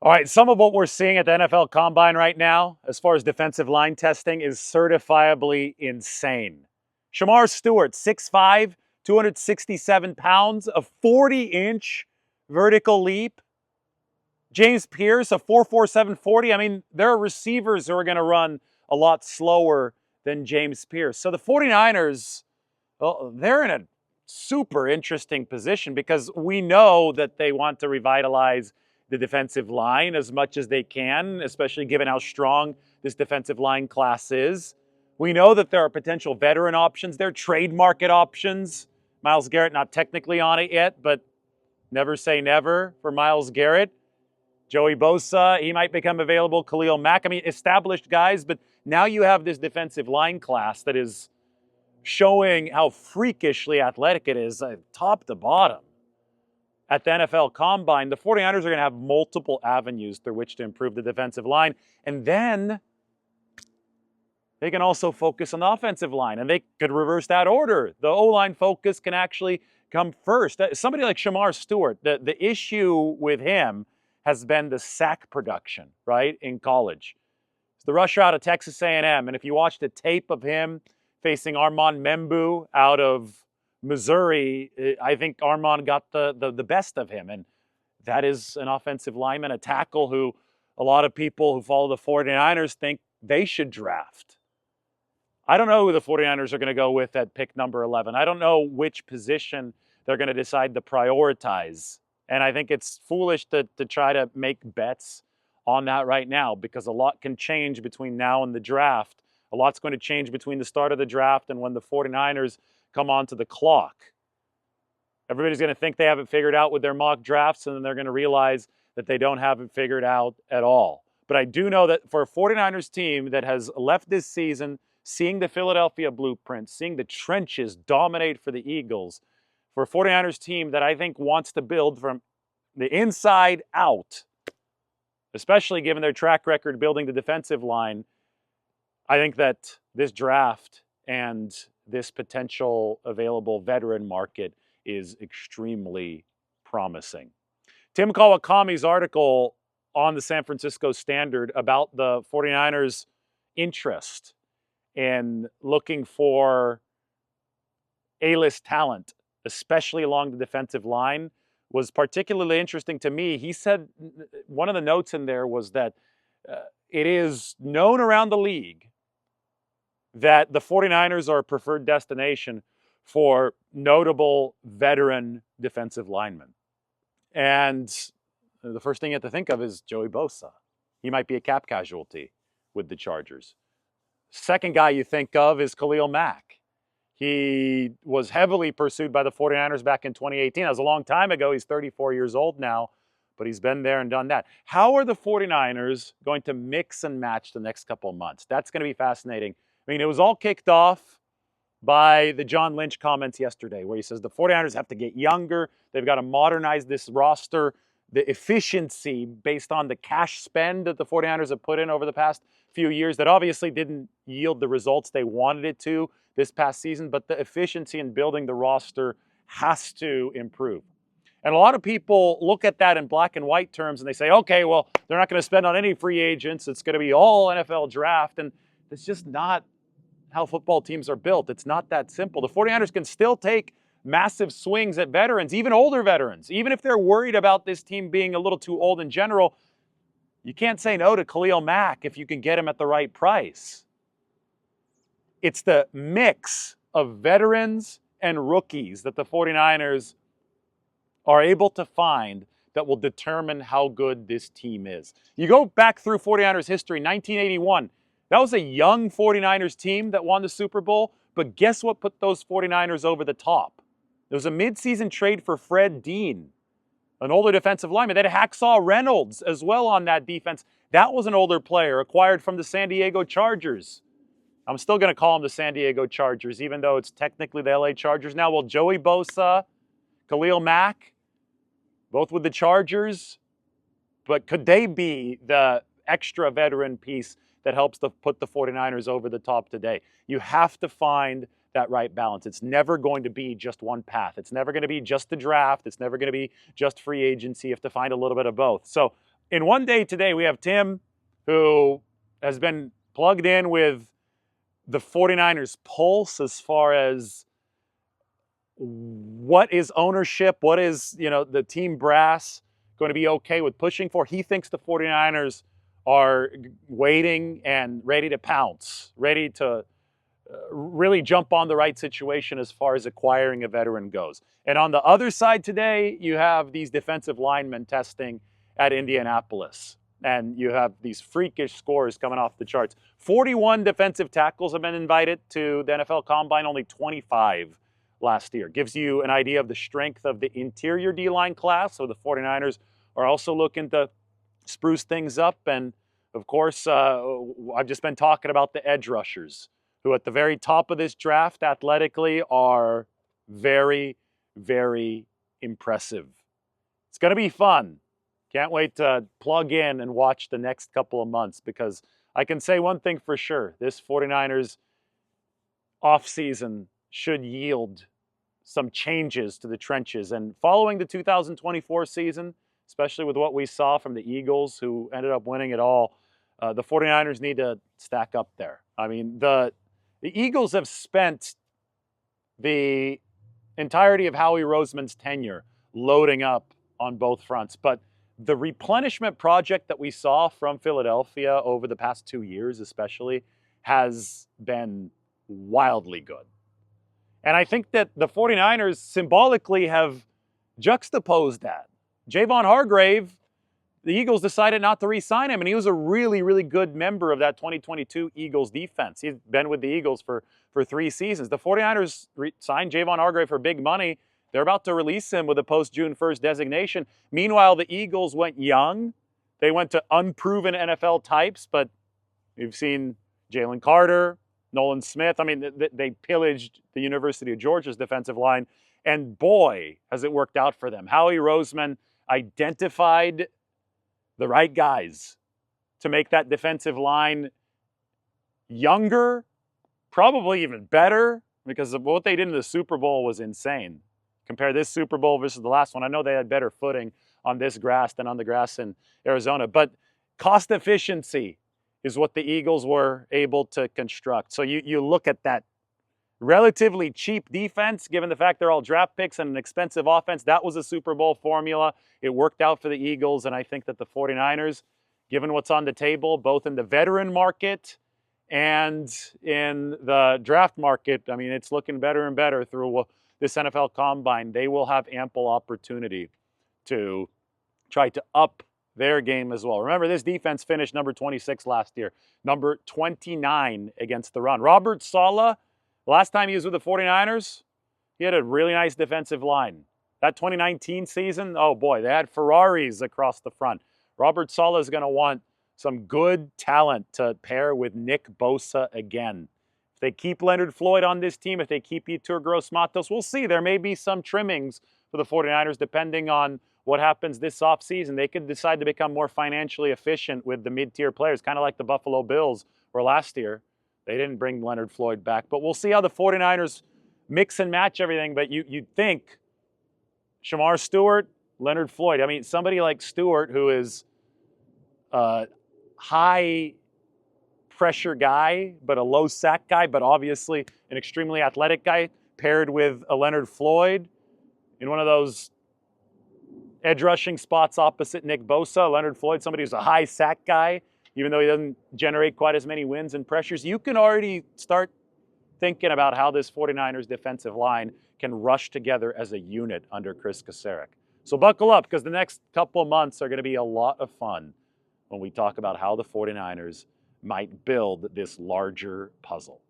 All right, some of what we're seeing at the NFL Combine right now, as far as defensive line testing, is certifiably insane. Shemar Stewart, 6'5", 267 pounds, a 40-inch vertical leap. James Pearce, a 4'4", 40. I mean, there are receivers who are going to run a lot slower than James Pearce. So the 49ers, well, they're in a super interesting position because we know that they want to revitalize the defensive line as much as they can, especially given how strong this defensive line class is. We know that there are potential veteran options. There are trade market options. Myles Garrett not technically on it yet, but never say never for Myles Garrett. Joey Bosa, he might become available. Khalil Mack, I mean, established guys, but now you have this defensive line class that is showing how freakishly athletic it is, top to bottom. At the NFL Combine, the 49ers are going to have multiple avenues through which to improve the defensive line. And then they can also focus on the offensive line, and they could reverse that order. The O-line focus can actually come first. Somebody like Shemar Stewart, the issue with him has been the sack production, right, in college. It's the rusher out of Texas A&M, and if you watch the tape of him facing Armand Membu out of Missouri, I think Armand got the best of him, and that is an offensive lineman, a tackle who a lot of people who follow the 49ers think they should draft. I don't know who the 49ers are going to go with at pick number 11. I don't know which position they're going to decide to prioritize. And I think it's foolish to try to make bets on that right now because a lot can change between now and the draft. A lot's going to change between the start of the draft and when the 49ers come onto the clock. Everybody's going to think they have it figured out with their mock drafts, and then they're going to realize that they don't have it figured out at all. But I do know that for a 49ers team that has left this season seeing the Philadelphia blueprint, seeing the trenches dominate for the Eagles, for a 49ers team that I think wants to build from the inside out, especially given their track record building the defensive line, I think that this draft and this potential available veteran market is extremely promising. Tim Kawakami's article on the San Francisco Standard about the 49ers' interest in looking for A-list talent, especially along the defensive line, was particularly interesting to me. He said one of the notes in there was that it is known around the league that the 49ers are a preferred destination for notable veteran defensive linemen. And the first thing you have to think of is Joey Bosa. He might be a cap casualty with the Chargers. Second guy you think of is Khalil Mack. He was heavily pursued by the 49ers back in 2018. That was a long time ago. He's 34 years old now, but he's been there and done that. How are the 49ers going to mix and match the next couple of months? That's going to be fascinating. I mean, it was all kicked off by the John Lynch comments yesterday, where he says the 49ers have to get younger. They've got to modernize this roster. The efficiency based on the cash spend that the 49ers have put in over the past few years that obviously didn't yield the results they wanted it to this past season, but the efficiency in building the roster has to improve. And a lot of people look at that in black and white terms and they say, okay, well, they're not going to spend on any free agents. It's going to be all NFL draft. And it's just not how football teams are built. It's not that simple. The 49ers can still take massive swings at veterans, even older veterans. Even if they're worried about this team being a little too old in general, you can't say no to Khalil Mack if you can get him at the right price. It's the mix of veterans and rookies that the 49ers are able to find that will determine how good this team is. You go back through 49ers history, 1981, that was a young 49ers team that won the Super Bowl, but guess what put those 49ers over the top? There was a midseason trade for Fred Dean, an older defensive lineman. They had Hacksaw Reynolds as well on that defense. That was an older player acquired from the San Diego Chargers. I'm still going to call them the San Diego Chargers, even though it's technically the LA Chargers now. Well, Joey Bosa, Khalil Mack, both with the Chargers, but could they be the extra veteran piece that helps to put the 49ers over the top today? You have to find that right balance. It's never going to be just one path. It's never going to be just the draft. It's never going to be just free agency. You have to find a little bit of both. So in one day today, we have Tim, who has been plugged in with the 49ers pulse as far as what is ownership, what is, the team brass going to be okay with pushing for. He thinks the 49ers are waiting and ready to pounce, ready to really jump on the right situation as far as acquiring a veteran goes. And on the other side today, you have these defensive linemen testing at Indianapolis. And you have these freakish scores coming off the charts. 41 defensive tackles have been invited to the NFL Combine, only 25 last year. Gives you an idea of the strength of the interior D-line class. So the 49ers are also looking to spruce things up. And, of course, I've just been talking about the edge rushers, who at the very top of this draft athletically are very, very impressive. It's going to be fun. Can't wait to plug in and watch the next couple of months, because I can say one thing for sure. This 49ers offseason should yield some changes to the trenches. And following the 2024 season, especially with what we saw from the Eagles, who ended up winning it all, the 49ers need to stack up there. I mean, the Eagles have spent the entirety of Howie Roseman's tenure loading up on both fronts. But the replenishment project that we saw from Philadelphia over the past 2 years especially has been wildly good. And I think that the 49ers symbolically have juxtaposed that. Javon Hargrave, the Eagles decided not to re-sign him, and he was a really, really good member of that 2022 Eagles defense. He's been with the Eagles for 3 seasons. The 49ers signed Javon Hargrave for big money. They're about to release him with a post-June 1st designation. Meanwhile, the Eagles went young. They went to unproven NFL types, but we've seen Jalen Carter, Nolan Smith. I mean, they pillaged the University of Georgia's defensive line, and boy, has it worked out for them. Howie Roseman identified the right guys to make that defensive line younger, probably even better, because of what they did in the Super Bowl was insane. Compare this Super Bowl versus the last one. I know they had better footing on this grass than on the grass in Arizona, but cost efficiency is what the Eagles were able to construct. So you look at that relatively cheap defense, given the fact they're all draft picks, and an expensive offense. That was a Super Bowl formula. It worked out for the Eagles, and I think that the 49ers, given what's on the table, both in the veteran market and in the draft market, I mean, it's looking better and better through this NFL Combine. They will have ample opportunity to try to up their game as well. Remember, this defense finished number 26 last year, number 29 against the run. Robert Saleh, last time he was with the 49ers, he had a really nice defensive line. That 2019 season, oh boy, they had Ferraris across the front. Robert Saleh is going to want some good talent to pair with Nick Bosa again. If they keep Leonard Floyd on this team, if they keep Yetur Gross-Matos, we'll see. There may be some trimmings for the 49ers depending on what happens this offseason. They could decide to become more financially efficient with the mid-tier players, kind of like the Buffalo Bills were last year. They didn't bring Leonard Floyd back. But we'll see how the 49ers mix and match everything. But you'd think Shemar Stewart, Leonard Floyd. I mean, somebody like Stewart, who is a high-pressure guy, but a low-sack guy, but obviously an extremely athletic guy, paired with a Leonard Floyd in one of those edge rushing spots opposite Nick Bosa. Leonard Floyd, somebody who's a high sack guy, even though he doesn't generate quite as many wins and pressures. You can already start thinking about how this 49ers defensive line can rush together as a unit under Chris Kacerek. So buckle up, because the next couple of months are going to be a lot of fun when we talk about how the 49ers might build this larger puzzle.